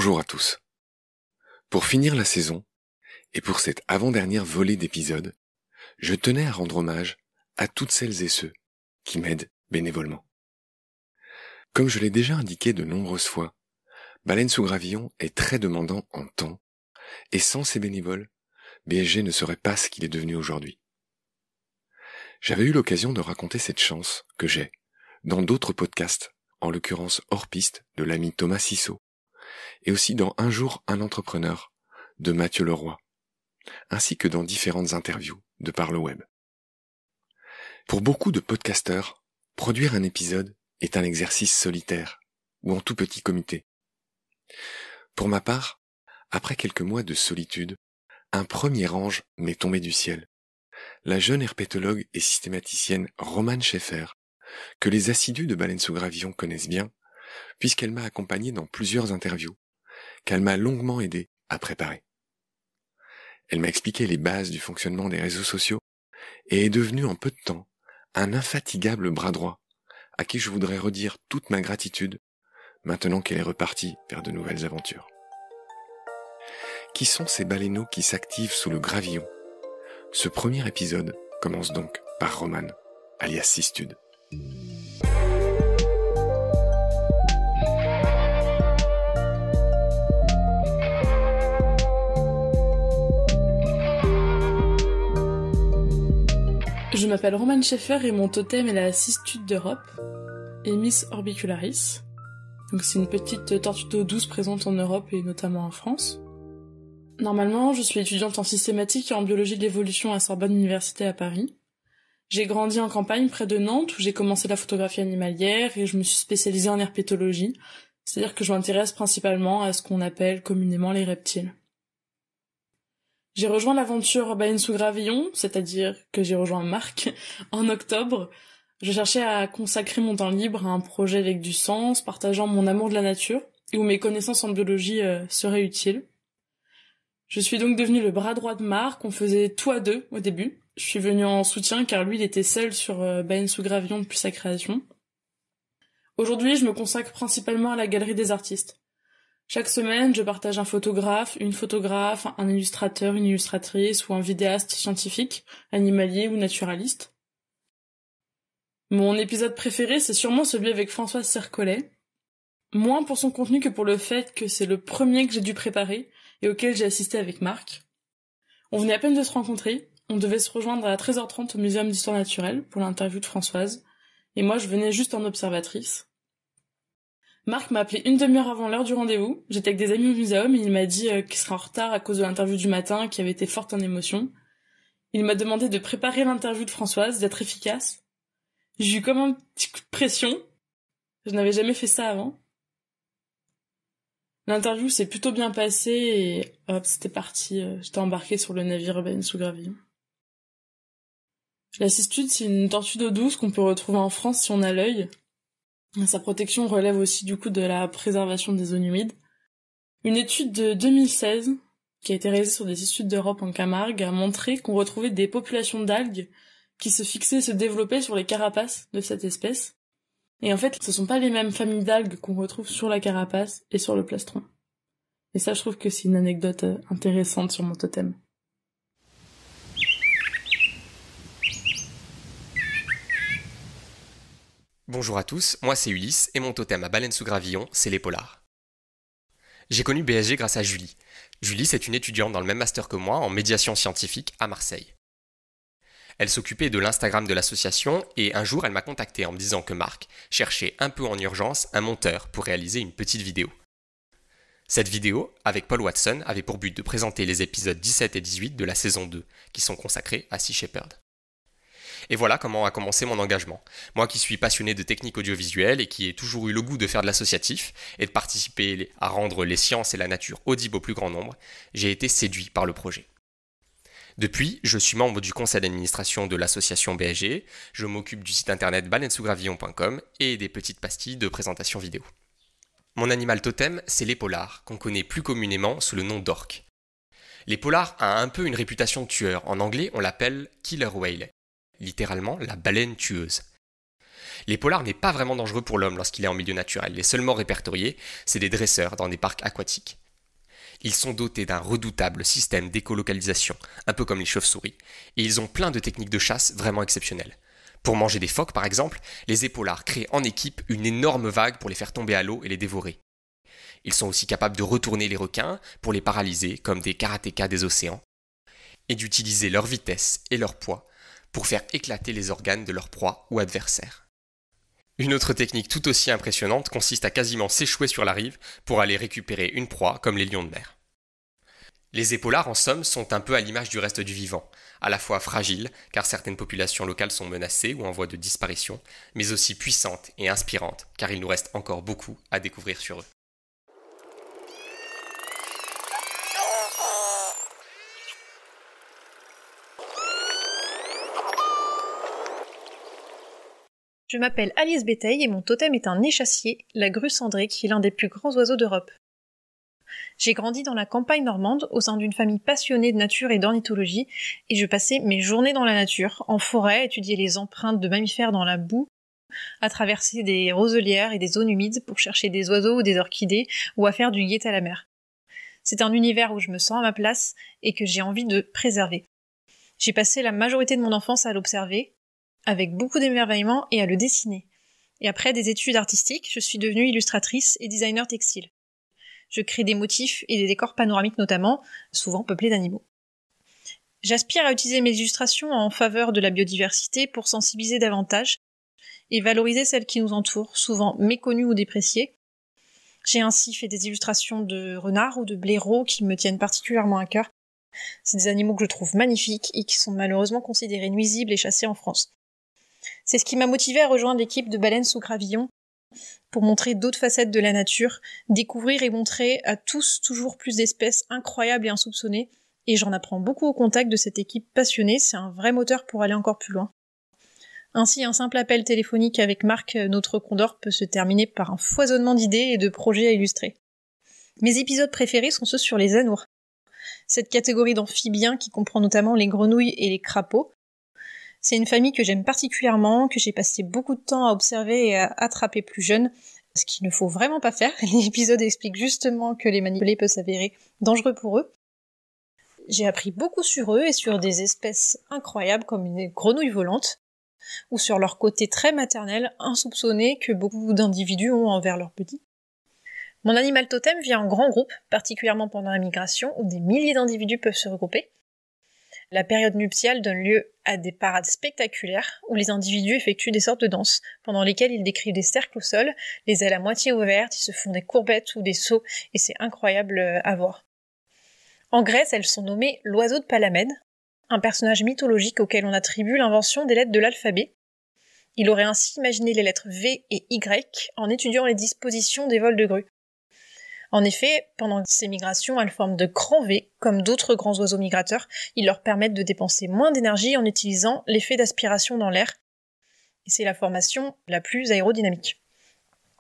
Bonjour à tous. Pour finir la saison, et pour cette avant-dernière volée d'épisodes, je tenais à rendre hommage à toutes celles et ceux qui m'aident bénévolement. Comme je l'ai déjà indiqué de nombreuses fois, Baleine sous Gravillon est très demandant en temps, et sans ces bénévoles, BSG ne serait pas ce qu'il est devenu aujourd'hui. J'avais eu l'occasion de raconter cette chance que j'ai dans d'autres podcasts, en l'occurrence Hors Piste de l'ami Thomas Sissot, et aussi dans Un jour un entrepreneur de Mathieu Leroy, ainsi que dans différentes interviews de par le web. Pour beaucoup de podcasteurs, produire un épisode est un exercice solitaire ou en tout petit comité. Pour ma part, après quelques mois de solitude, un premier ange m'est tombé du ciel. La jeune herpétologue et systématicienne Romane Schaeffer, que les assidus de Baleine sous Gravillon connaissent bien, puisqu'elle m'a accompagné dans plusieurs interviews, qu'elle m'a longuement aidé à préparer. Elle m'a expliqué les bases du fonctionnement des réseaux sociaux et est devenue en peu de temps un infatigable bras droit, à qui je voudrais redire toute ma gratitude, maintenant qu'elle est repartie vers de nouvelles aventures. Qui sont ces baleineaux qui s'activent sous le gravillon? Ce premier épisode commence donc par Romane, alias Sistude. Je m'appelle Romane Schaeffer et mon totem est la Sistude d'Europe, Emys orbicularis. Donc c'est une petite tortue d'eau douce présente en Europe et notamment en France. Normalement, je suis étudiante en systématique et en biologie de l'évolution à Sorbonne Université à Paris. J'ai grandi en campagne près de Nantes où j'ai commencé la photographie animalière et je me suis spécialisée en herpétologie, c'est-à-dire que je m'intéresse principalement à ce qu'on appelle communément les reptiles. J'ai rejoint l'aventure Baleine sous Gravillon, c'est-à-dire que j'ai rejoint Marc, en octobre. Je cherchais à consacrer mon temps libre à un projet avec du sens, partageant mon amour de la nature, et où mes connaissances en biologie seraient utiles. Je suis donc devenue le bras droit de Marc, on faisait tout à deux au début. Je suis venue en soutien car lui il était seul sur Baleine sous Gravillon depuis sa création. Aujourd'hui, je me consacre principalement à la galerie des artistes. Chaque semaine, je partage un photographe, un illustrateur, une illustratrice ou un vidéaste scientifique, animalier ou naturaliste. Mon épisode préféré, c'est sûrement celui avec Françoise Sercollet. Moins pour son contenu que pour le fait que c'est le premier que j'ai dû préparer et auquel j'ai assisté avec Marc. On venait à peine de se rencontrer, on devait se rejoindre à 13h30 au Muséum d'Histoire Naturelle pour l'interview de Françoise, et moi je venais juste en observatrice. Marc m'a appelé une demi-heure avant l'heure du rendez-vous. J'étais avec des amis au muséum et il m'a dit qu'il serait en retard à cause de l'interview du matin qui avait été forte en émotion. Il m'a demandé de préparer l'interview de Françoise, d'être efficace. J'ai eu comme un petit coup de pression. Je n'avais jamais fait ça avant. L'interview s'est plutôt bien passée et hop, c'était parti. J'étais embarquée sur le navire Baleine sous Gravillon. La Sistude, c'est une tortue d'eau douce qu'on peut retrouver en France si on a l'œil. Sa protection relève aussi du coup de la préservation des zones humides. Une étude de 2016, qui a été réalisée sur des Sistudes d'Europe en Camargue, a montré qu'on retrouvait des populations d'algues qui se fixaient et se développaient sur les carapaces de cette espèce. Et en fait, ce sont pas les mêmes familles d'algues qu'on retrouve sur la carapace et sur le plastron. Et ça, je trouve que c'est une anecdote intéressante sur mon totem. Bonjour à tous, moi c'est Ulysse et mon totem à Baleine sous Gravillon, c'est les polars. J'ai connu BSG grâce à Julie. Julie, c'est une étudiante dans le même master que moi en médiation scientifique à Marseille. Elle s'occupait de l'Instagram de l'association et un jour elle m'a contacté en me disant que Marc cherchait un peu en urgence un monteur pour réaliser une petite vidéo. Cette vidéo, avec Paul Watson, avait pour but de présenter les épisodes 17 et 18 de la saison 2, qui sont consacrés à Sea Shepherd. Et voilà comment a commencé mon engagement. Moi qui suis passionné de techniques audiovisuelles et qui ai toujours eu le goût de faire de l'associatif et de participer à rendre les sciences et la nature audibles au plus grand nombre, j'ai été séduit par le projet. Depuis, je suis membre du conseil d'administration de l'association BSG, je m'occupe du site internet baleinesousgravillon.com et des petites pastilles de présentation vidéo. Mon animal totem, c'est les polars, qu'on connaît plus communément sous le nom d'orque. Les polars a un peu une réputation de tueur, en anglais on l'appelle killer whale, littéralement la baleine tueuse. L'épolard n'est pas vraiment dangereux pour l'homme lorsqu'il est en milieu naturel. Les seuls morts répertoriés, c'est des dresseurs dans des parcs aquatiques. Ils sont dotés d'un redoutable système d'écolocalisation, un peu comme les chauves-souris, et ils ont plein de techniques de chasse vraiment exceptionnelles. Pour manger des phoques par exemple, les épaulards créent en équipe une énorme vague pour les faire tomber à l'eau et les dévorer. Ils sont aussi capables de retourner les requins pour les paralyser comme des karatékas des océans, et d'utiliser leur vitesse et leur poids pour faire éclater les organes de leur proie ou adversaire. Une autre technique tout aussi impressionnante consiste à quasiment s'échouer sur la rive pour aller récupérer une proie comme les lions de mer. Les épaulards en somme sont un peu à l'image du reste du vivant, à la fois fragiles car certaines populations locales sont menacées ou en voie de disparition, mais aussi puissantes et inspirantes car il nous reste encore beaucoup à découvrir sur eux. Je m'appelle Alice Béteille et mon totem est un échassier, la grue cendrée, qui est l'un des plus grands oiseaux d'Europe. J'ai grandi dans la campagne normande, au sein d'une famille passionnée de nature et d'ornithologie, et je passais mes journées dans la nature, en forêt, à étudier les empreintes de mammifères dans la boue, à traverser des roselières et des zones humides pour chercher des oiseaux ou des orchidées, ou à faire du guet à la mer. C'est un univers où je me sens à ma place et que j'ai envie de préserver. J'ai passé la majorité de mon enfance à l'observer, avec beaucoup d'émerveillement et à le dessiner. Et après des études artistiques, je suis devenue illustratrice et designer textile. Je crée des motifs et des décors panoramiques notamment, souvent peuplés d'animaux. J'aspire à utiliser mes illustrations en faveur de la biodiversité pour sensibiliser davantage et valoriser celles qui nous entourent, souvent méconnues ou dépréciées. J'ai ainsi fait des illustrations de renards ou de blaireaux qui me tiennent particulièrement à cœur. C'est des animaux que je trouve magnifiques et qui sont malheureusement considérés nuisibles et chassés en France. C'est ce qui m'a motivée à rejoindre l'équipe de Baleines sous Gravillon pour montrer d'autres facettes de la nature, découvrir et montrer à tous toujours plus d'espèces incroyables et insoupçonnées, et j'en apprends beaucoup au contact de cette équipe passionnée, c'est un vrai moteur pour aller encore plus loin. Ainsi, un simple appel téléphonique avec Marc, notre condor, peut se terminer par un foisonnement d'idées et de projets à illustrer. Mes épisodes préférés sont ceux sur les anours, cette catégorie d'amphibiens qui comprend notamment les grenouilles et les crapauds. C'est une famille que j'aime particulièrement, que j'ai passé beaucoup de temps à observer et à attraper plus jeune, ce qu'il ne faut vraiment pas faire. L'épisode explique justement que les manipuler peut s'avérer dangereux pour eux. J'ai appris beaucoup sur eux et sur des espèces incroyables comme une grenouille volante, ou sur leur côté très maternel, insoupçonné que beaucoup d'individus ont envers leurs petits. Mon animal totem vit en grands groupes, particulièrement pendant la migration, où des milliers d'individus peuvent se regrouper. La période nuptiale donne lieu à des parades spectaculaires où les individus effectuent des sortes de danses, pendant lesquelles ils décrivent des cercles au sol, les ailes à moitié ouvertes, ils se font des courbettes ou des sauts, et c'est incroyable à voir. En Grèce, elles sont nommées l'oiseau de Palamède, un personnage mythologique auquel on attribue l'invention des lettres de l'alphabet. Il aurait ainsi imaginé les lettres V et Y en étudiant les dispositions des vols de grues. En effet, pendant ces migrations, elles forment de grands V, comme d'autres grands oiseaux migrateurs. Ils leur permettent de dépenser moins d'énergie en utilisant l'effet d'aspiration dans l'air. Et c'est la formation la plus aérodynamique.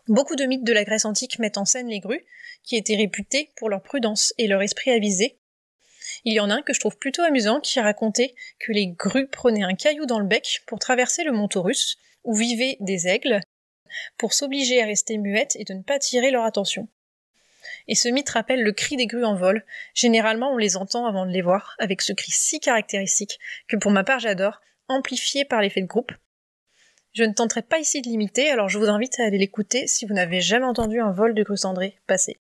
Beaucoup de mythes de la Grèce antique mettent en scène les grues, qui étaient réputées pour leur prudence et leur esprit avisé. Il y en a un que je trouve plutôt amusant qui racontait que les grues prenaient un caillou dans le bec pour traverser le mont Taurus, où vivaient des aigles, pour s'obliger à rester muettes et de ne pas attirer leur attention. Et ce mythe rappelle le cri des grues en vol. Généralement, on les entend avant de les voir, avec ce cri si caractéristique, que pour ma part j'adore, amplifié par l'effet de groupe. Je ne tenterai pas ici de l'imiter, alors je vous invite à aller l'écouter si vous n'avez jamais entendu un vol de grue cendrée passer.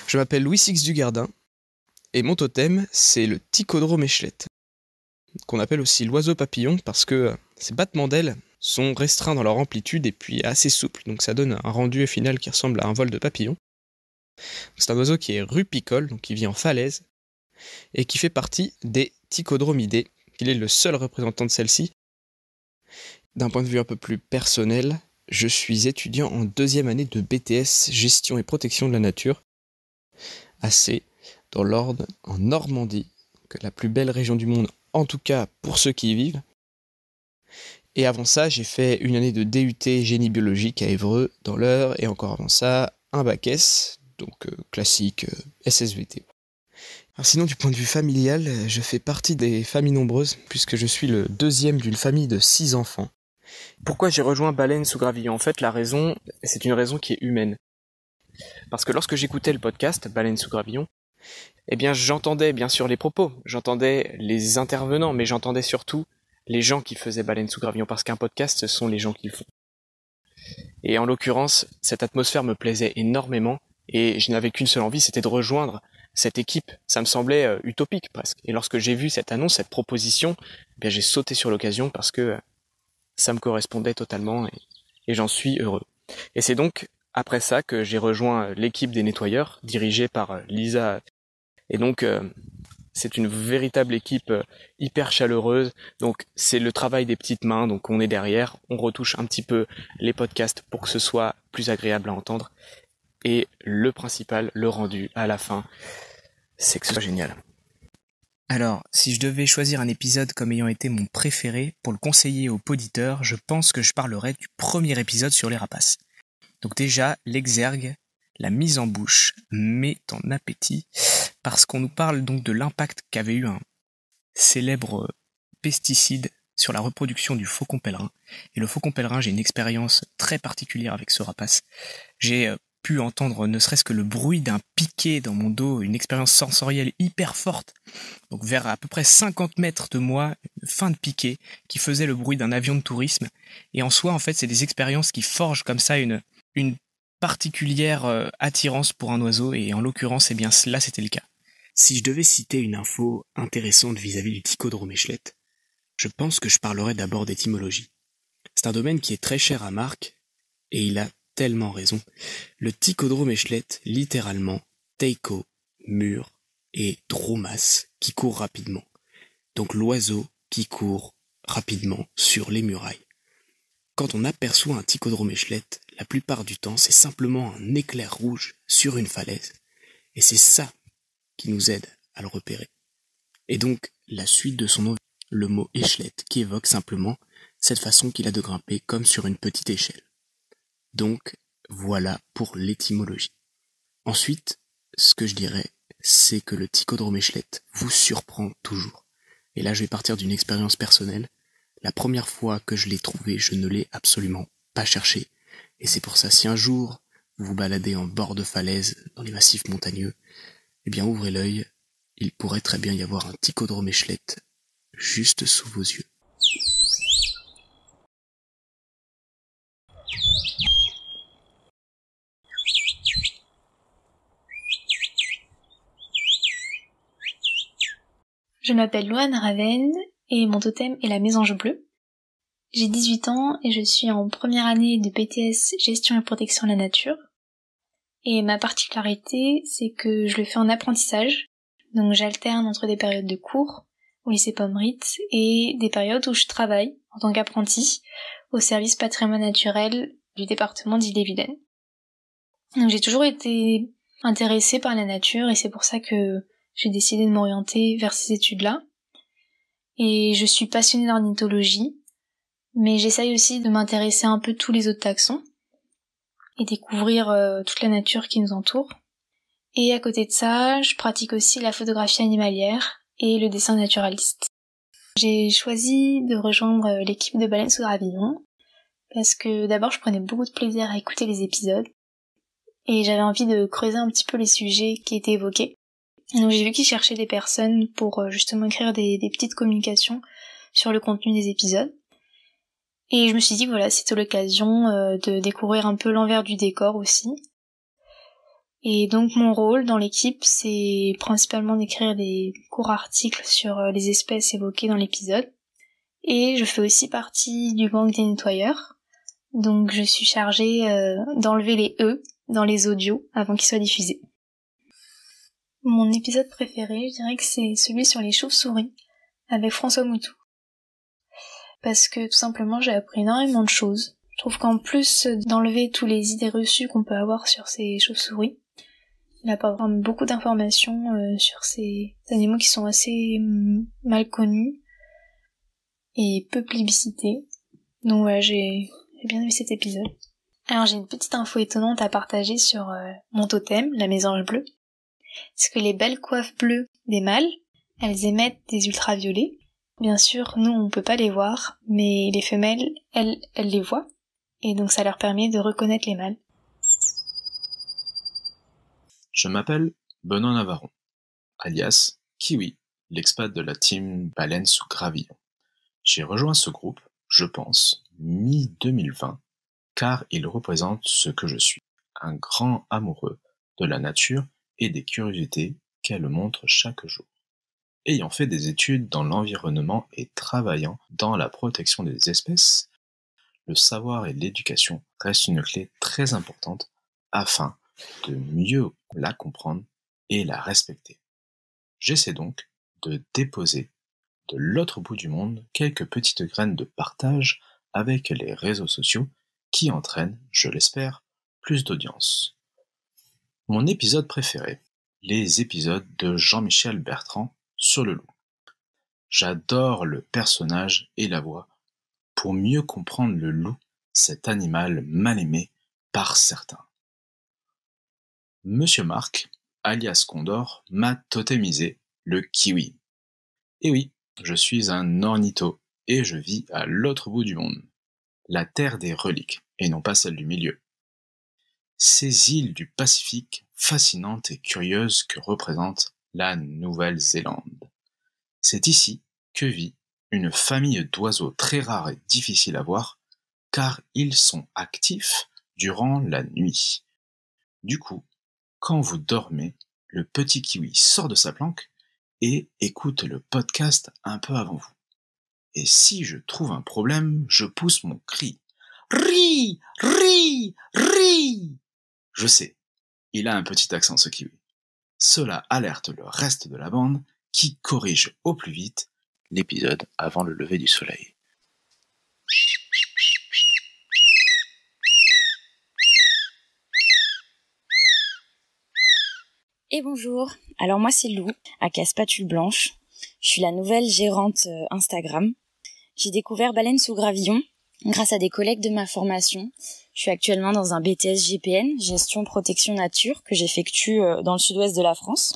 Je m'appelle Louis-Six Dugardin, et mon totem, c'est le Ticodrome échelette, qu'on appelle aussi l'oiseau papillon parce que ses battements d'ailes sont restreints dans leur amplitude et puis assez souples, donc ça donne un rendu final qui ressemble à un vol de papillon. C'est un oiseau qui est rupicole, donc qui vit en falaise, et qui fait partie des Ticodromidés. Il est le seul représentant de celle-ci. D'un point de vue un peu plus personnel, je suis étudiant en 2e année de BTS Gestion et Protection de la Nature, AC, dans l'Orne, en Normandie, la plus belle région du monde, en tout cas pour ceux qui y vivent. Et avant ça, j'ai fait une année de DUT génie biologique à Évreux, dans l'Eure, et encore avant ça, un bac S, donc classique SSVT. Alors sinon, du point de vue familial, je fais partie des familles nombreuses, puisque je suis le deuxième d'une famille de 6 enfants. Pourquoi j'ai rejoint Baleine sous Gravillon ? En fait, la raison, c'est une raison qui est humaine. Parce que lorsque j'écoutais le podcast Baleine sous Gravillon, eh bien j'entendais bien sûr les propos, j'entendais les intervenants, mais j'entendais surtout les gens qui faisaient Baleine sous Gravillon, parce qu'un podcast, ce sont les gens qui le font. Et en l'occurrence, cette atmosphère me plaisait énormément, et je n'avais qu'une seule envie, c'était de rejoindre cette équipe. Ça me semblait utopique presque. Et lorsque j'ai vu cette annonce, cette proposition, eh bien j'ai sauté sur l'occasion parce que ça me correspondait totalement, et j'en suis heureux. Et c'est donc après ça que j'ai rejoint l'équipe des nettoyeurs, dirigée par Lisa. Et donc, c'est une véritable équipe hyper chaleureuse. Donc, c'est le travail des petites mains. Donc, on est derrière, on retouche un petit peu les podcasts pour que ce soit plus agréable à entendre. Et le principal, le rendu à la fin, c'est que ce soit génial. Alors, si je devais choisir un épisode comme ayant été mon préféré pour le conseiller aux poditeurs, je pense que je parlerais du premier épisode sur les rapaces. Donc déjà, l'exergue, la mise en bouche, met en appétit, parce qu'on nous parle donc de l'impact qu'avait eu un célèbre pesticide sur la reproduction du faucon pèlerin. Et le faucon pèlerin, j'ai une expérience très particulière avec ce rapace. J'ai pu entendre ne serait-ce que le bruit d'un piquet dans mon dos, une expérience sensorielle hyper forte. Donc vers à peu près 50 mètres de moi, une fin de piquet qui faisait le bruit d'un avion de tourisme. Et en soi, en fait, c'est des expériences qui forgent comme ça une particulière attirance pour un oiseau, et en l'occurrence, eh bien là c'était le cas. Si je devais citer une info intéressante vis-à-vis du Ticodrome échelette, je pense que je parlerais d'abord d'étymologie. C'est un domaine qui est très cher à Marc, et il a tellement raison. Le Ticodrome échelette, littéralement, teiko, mur, et dromas, qui court rapidement. Donc l'oiseau qui court rapidement sur les murailles. Quand on aperçoit un Ticodrome échelette, la plupart du temps, c'est simplement un éclair rouge sur une falaise. Et c'est ça qui nous aide à le repérer. Et donc, la suite de son nom, le mot échelette, qui évoque simplement cette façon qu'il a de grimper comme sur une petite échelle. Donc, voilà pour l'étymologie. Ensuite, ce que je dirais, c'est que le Ticodrome échelette vous surprend toujours. Et là, je vais partir d'une expérience personnelle. La première fois que je l'ai trouvé, je ne l'ai absolument pas cherché. Et c'est pour ça, si un jour vous vous baladez en bord de falaise dans les massifs montagneux, eh bien ouvrez l'œil, il pourrait très bien y avoir un Ticodrome échelette juste sous vos yeux. Je m'appelle Loane Raven et mon totem est la mésange bleue. J'ai 18 ans et je suis en première année de BTS Gestion et Protection de la Nature. Et ma particularité, c'est que je le fais en apprentissage. Donc j'alterne entre des périodes de cours au lycée Pommerit et des périodes où je travaille en tant qu'apprenti au service patrimoine naturel du département d'Ille-et-Vilaine. Donc j'ai toujours été intéressée par la nature et c'est pour ça que j'ai décidé de m'orienter vers ces études-là. Et je suis passionnée d'ornithologie, mais j'essaye aussi de m'intéresser un peu tous les autres taxons et découvrir toute la nature qui nous entoure. Et à côté de ça, je pratique aussi la photographie animalière et le dessin naturaliste. J'ai choisi de rejoindre l'équipe de Baleine sous Gravillon parce que d'abord je prenais beaucoup de plaisir à écouter les épisodes et j'avais envie de creuser un petit peu les sujets qui étaient évoqués. Et donc j'ai vu qu'ils cherchaient des personnes pour justement écrire des petites communications sur le contenu des épisodes. Et je me suis dit que voilà, c'était l'occasion de découvrir un peu l'envers du décor aussi. Et donc mon rôle dans l'équipe, c'est principalement d'écrire des courts articles sur les espèces évoquées dans l'épisode. Et je fais aussi partie du gang des nettoyeurs. Donc je suis chargée d'enlever les E dans les audios avant qu'ils soient diffusés. Mon épisode préféré, je dirais que c'est celui sur les chauves-souris, avec François Moutou. Parce que tout simplement j'ai appris énormément de choses. Je trouve qu'en plus d'enlever tous les idées reçues qu'on peut avoir sur ces chauves-souris, il apporte vraiment beaucoup d'informations sur ces animaux qui sont assez mal connus et peu plébiscités. Donc voilà, j'ai bien aimé cet épisode. Alors j'ai une petite info étonnante à partager sur mon totem, la mésange bleue. C'est que les belles coiffes bleues des mâles, elles émettent des ultraviolets. Bien sûr, nous on peut pas les voir, mais les femelles, elles les voient. Et donc ça leur permet de reconnaître les mâles. Je m'appelle Benoît Navarron, alias Kiwi, l'expat de la team Baleine sous Gravillon. J'ai rejoint ce groupe, je pense, mi-2020, car il représente ce que je suis, un grand amoureux de la nature et des curiosités qu'elle montre chaque jour. Ayant fait des études dans l'environnement et travaillant dans la protection des espèces, le savoir et l'éducation restent une clé très importante afin de mieux la comprendre et la respecter. J'essaie donc de déposer de l'autre bout du monde quelques petites graines de partage avec les réseaux sociaux qui entraînent, je l'espère, plus d'audience. Mon épisode préféré, les épisodes de Jean-Michel Bertrand sur le loup. J'adore le personnage et la voix pour mieux comprendre le loup, cet animal mal aimé par certains. Monsieur Marc, alias Condor, m'a totémisé le kiwi. Et oui, je suis un ornitho et je vis à l'autre bout du monde, la terre des reliques et non pas celle du milieu. Ces îles du Pacifique fascinantes et curieuses que représente la Nouvelle-Zélande. C'est ici que vit une famille d'oiseaux très rares et difficiles à voir car ils sont actifs durant la nuit. Du coup, quand vous dormez, le petit kiwi sort de sa planque et écoute le podcast un peu avant vous. Et si je trouve un problème, je pousse mon cri. Ri, ri, ri. Je sais, il a un petit accent ce kiwi. Cela alerte le reste de la bande qui corrige au plus vite l'épisode avant le lever du soleil. Et bonjour, alors moi c'est Lou, aka Spatule Blanche. Je suis la nouvelle gérante Instagram. J'ai découvert Baleine sous Gravillon grâce à des collègues de ma formation. Je suis actuellement dans un BTS GPN, Gestion Protection Nature, que j'effectue dans le sud-ouest de la France.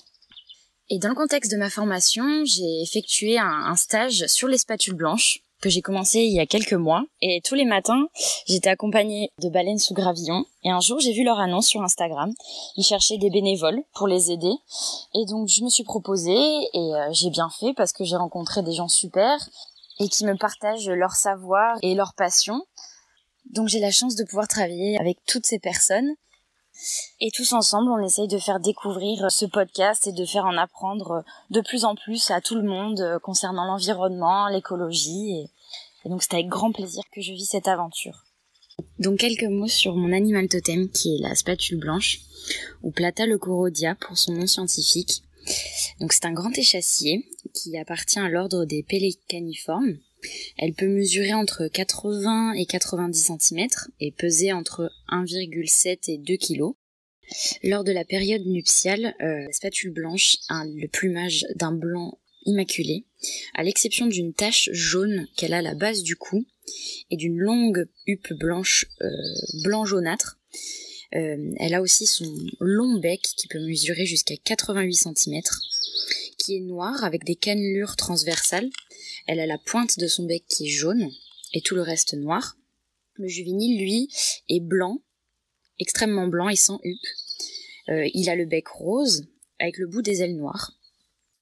Et dans le contexte de ma formation, j'ai effectué un stage sur les spatules blanches, que j'ai commencé il y a quelques mois. Et tous les matins, j'étais accompagnée de Baleines sous Gravillon. Et un jour, j'ai vu leur annonce sur Instagram. Ils cherchaient des bénévoles pour les aider. Et donc, je me suis proposée et j'ai bien fait parce que j'ai rencontré des gens super et qui me partagent leur savoir et leur passion. Donc, j'ai la chance de pouvoir travailler avec toutes ces personnes. Et tous ensemble, on essaye de faire découvrir ce podcast et de faire en apprendre de plus en plus à tout le monde concernant l'environnement, l'écologie. Et donc c'est avec grand plaisir que je vis cette aventure. Donc quelques mots sur mon animal totem qui est la spatule blanche, ou Plata leucorodia pour son nom scientifique. Donc c'est un grand échassier qui appartient à l'ordre des pélécaniformes. Elle peut mesurer entre 80 et 90 cm et peser entre 1,7 et 2 kg. Lors de la période nuptiale, la spatule blanche a le plumage d'un blanc immaculé, à l'exception d'une tache jaune qu'elle a à la base du cou et d'une longue huppe blanche blanc jaunâtre. Elle a aussi son long bec qui peut mesurer jusqu'à 88 cm, qui est noir avec des cannelures transversales. Elle a la pointe de son bec qui est jaune et tout le reste noir. Le juvénile, lui, est blanc, extrêmement blanc et sans huppe. Il a le bec rose avec le bout des ailes noires.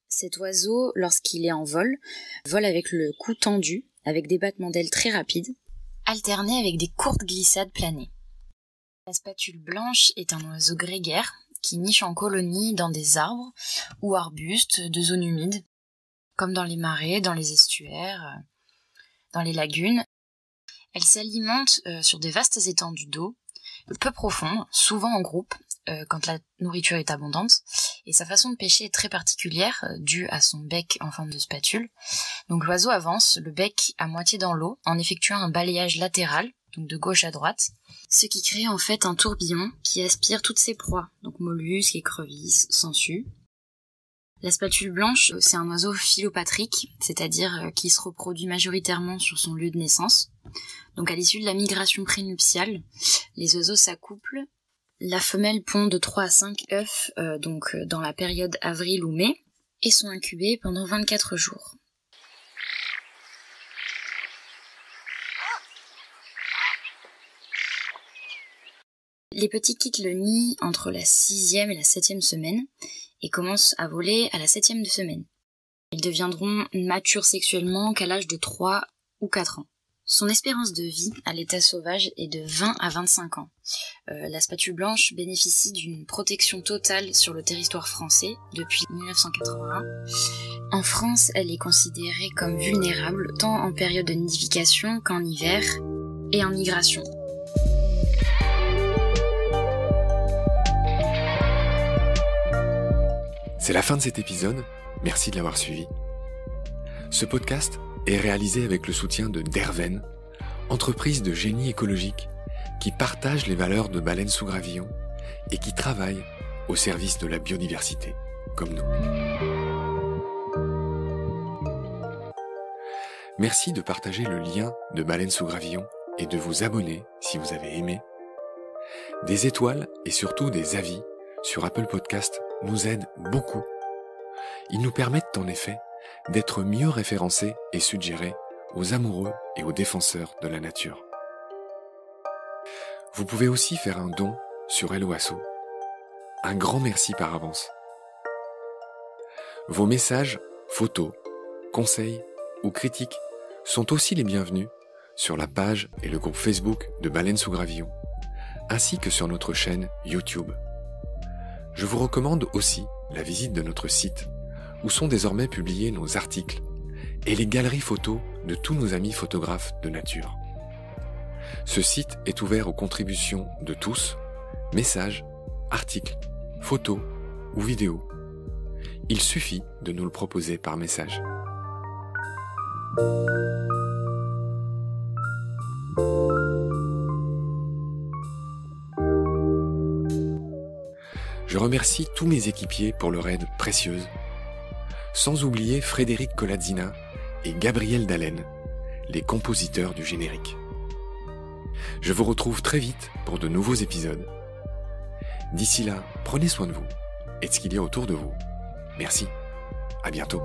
Cet oiseau, lorsqu'il est en vol, vole avec le cou tendu, avec des battements d'ailes très rapides, alternés avec des courtes glissades planées. La spatule blanche est un oiseau grégaire qui niche en colonie dans des arbres ou arbustes de zones humides, comme dans les marais, dans les estuaires, dans les lagunes. Elle s'alimente sur des vastes étendues d'eau, peu profondes, souvent en groupe, quand la nourriture est abondante, et sa façon de pêcher est très particulière, due à son bec en forme de spatule. Donc l'oiseau avance, le bec à moitié dans l'eau, en effectuant un balayage latéral, donc de gauche à droite, ce qui crée en fait un tourbillon qui aspire toutes ses proies, donc mollusques, écrevisses, sangsues. La spatule blanche, c'est un oiseau philopatrique, c'est-à-dire qui se reproduit majoritairement sur son lieu de naissance. Donc à l'issue de la migration prénuptiale, les oiseaux s'accouplent. La femelle pond de 3 à 5 œufs dans la période avril ou mai et sont incubés pendant 24 jours. Les petits quittent le nid entre la 6e et la 7e semaine et commencent à voler à la 7e semaine. Ils deviendront matures sexuellement qu'à l'âge de 3 ou 4 ans. Son espérance de vie à l'état sauvage est de 20 à 25 ans. La spatule blanche bénéficie d'une protection totale sur le territoire français depuis 1981. En France, elle est considérée comme vulnérable tant en période de nidification qu'en hiver et en migration. C'est la fin de cet épisode, merci de l'avoir suivi. Ce podcast est réalisé avec le soutien de Derven, entreprise de génie écologique qui partage les valeurs de Baleines sous Gravillon et qui travaille au service de la biodiversité, comme nous. Merci de partager le lien de Baleines sous Gravillon et de vous abonner si vous avez aimé. Des étoiles et surtout des avis sur Apple Podcast nous aident beaucoup. Ils nous permettent en effet d'être mieux référencés et suggérés aux amoureux et aux défenseurs de la nature. Vous pouvez aussi faire un don sur Helloasso. Un grand merci par avance. Vos messages, photos, conseils ou critiques sont aussi les bienvenus sur la page et le groupe Facebook de Baleines sous Gravillon, ainsi que sur notre chaîne YouTube. Je vous recommande aussi la visite de notre site, où sont désormais publiés nos articles et les galeries photos de tous nos amis photographes de nature. Ce site est ouvert aux contributions de tous, messages, articles, photos ou vidéos. Il suffit de nous le proposer par message. Je remercie tous mes équipiers pour leur aide précieuse, sans oublier Frédéric Colazzina et Gabriel Dallène, les compositeurs du générique. Je vous retrouve très vite pour de nouveaux épisodes. D'ici là, prenez soin de vous et de ce qu'il y a autour de vous. Merci. À bientôt.